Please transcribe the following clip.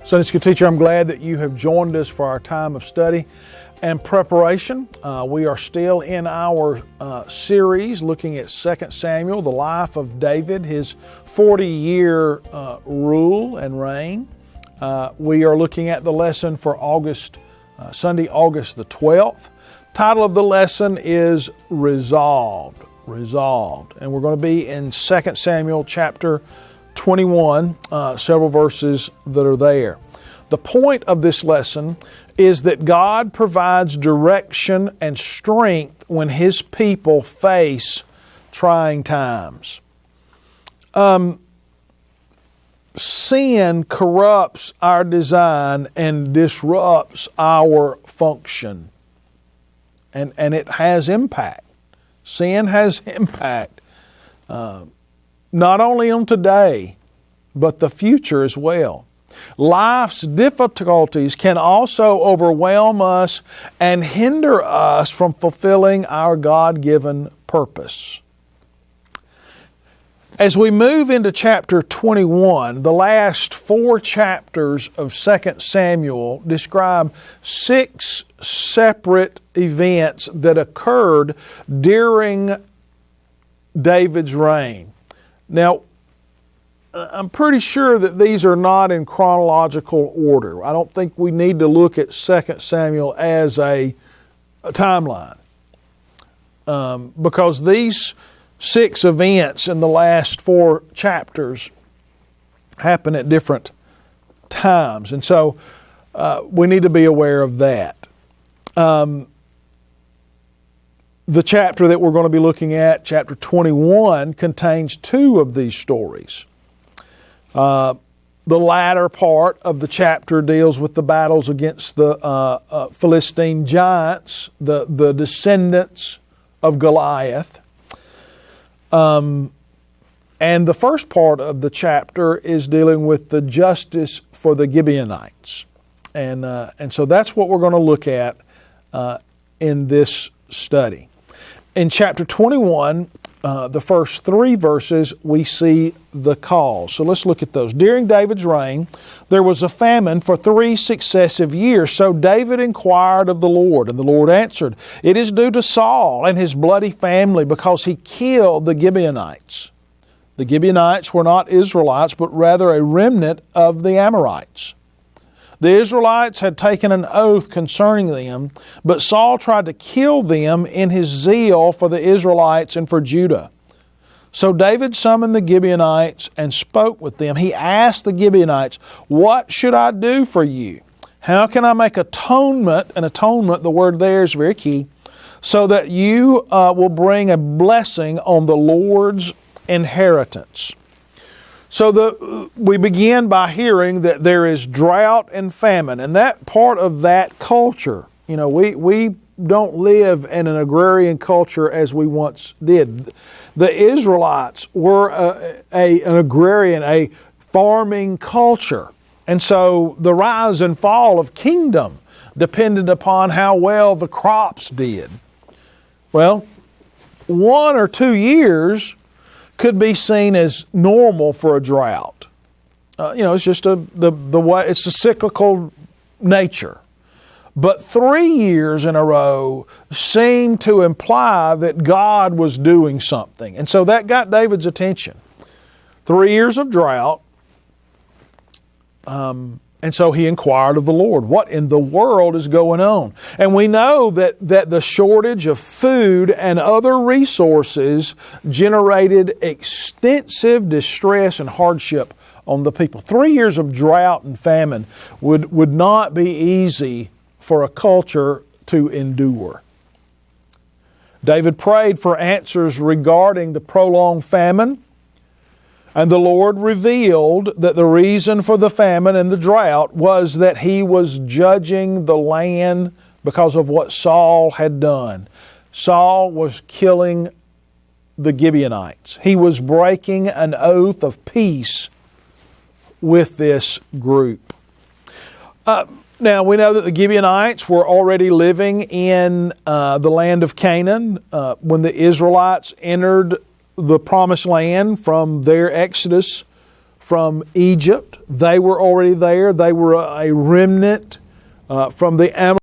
Sunday School teacher, I'm glad that you have joined us for our time of study and preparation. We are still in our series looking at 2 Samuel, the life of David, his 40-year rule and reign. We are looking at the lesson for Sunday, August the 12th. Title of the lesson is Resolved. And we're going to be in 2 Samuel chapter 21, several verses that are there. The point of this lesson is that God provides direction and strength when His people face trying times. Sin corrupts our design and disrupts our function. And it has impact. Sin has impact. Not only on today, but the future as well. Life's difficulties can also overwhelm us and hinder us from fulfilling our God-given purpose. As we move into chapter 21, the last 4 chapters of 2 Samuel describe 6 separate events that occurred during David's reign. Now, I'm pretty sure that these are not in chronological order. I don't think we need to look at 2 Samuel as a timeline. Because these 6 events in the last 4 chapters happen at different times. And so we need to be aware of that. The chapter that we're going to be looking at, chapter 21, contains 2 of these stories. The latter part of the chapter deals with the battles against the Philistine giants, the descendants of Goliath. And the first part of the chapter is dealing with the justice for the Gibeonites. And so that's what we're going to look at in this study. In chapter 21, the first 3 verses, we see the cause. So let's look at those. During David's reign, there was a famine for 3 successive years. So David inquired of the Lord, and the Lord answered, "It is due to Saul and his bloody family, because he killed the Gibeonites." The Gibeonites were not Israelites, but rather a remnant of the Amorites. The Israelites had taken an oath concerning them, but Saul tried to kill them in his zeal for the Israelites and for Judah. So David summoned the Gibeonites and spoke with them. He asked the Gibeonites, "What should I do for you? How can I make atonement?" And atonement, the word there is very key. "So that you will bring a blessing on the Lord's inheritance." So we begin by hearing that there is drought and famine, and that part of that culture, we don't live in an agrarian culture as we once did. The Israelites were an agrarian, a farming culture, and so the rise and fall of kingdom depended upon how well the crops did. Well, 1 or 2 years could be seen as normal for a drought. It's just the way, it's a cyclical nature. But 3 years in a row seemed to imply that God was doing something. And so that got David's attention. 3 years of drought. And so he inquired of the Lord, what in the world is going on? And we know that the shortage of food and other resources generated extensive distress and hardship on the people. 3 years of drought and famine would not be easy for a culture to endure. David prayed for answers regarding the prolonged famine. And the Lord revealed that the reason for the famine and the drought was that He was judging the land because of what Saul had done. Saul was killing the Gibeonites. He was breaking an oath of peace with this group. Now, we know that the Gibeonites were already living in the land of Canaan when the Israelites entered the promised land from their exodus from Egypt. They were already there. They were a remnant from the Amorites.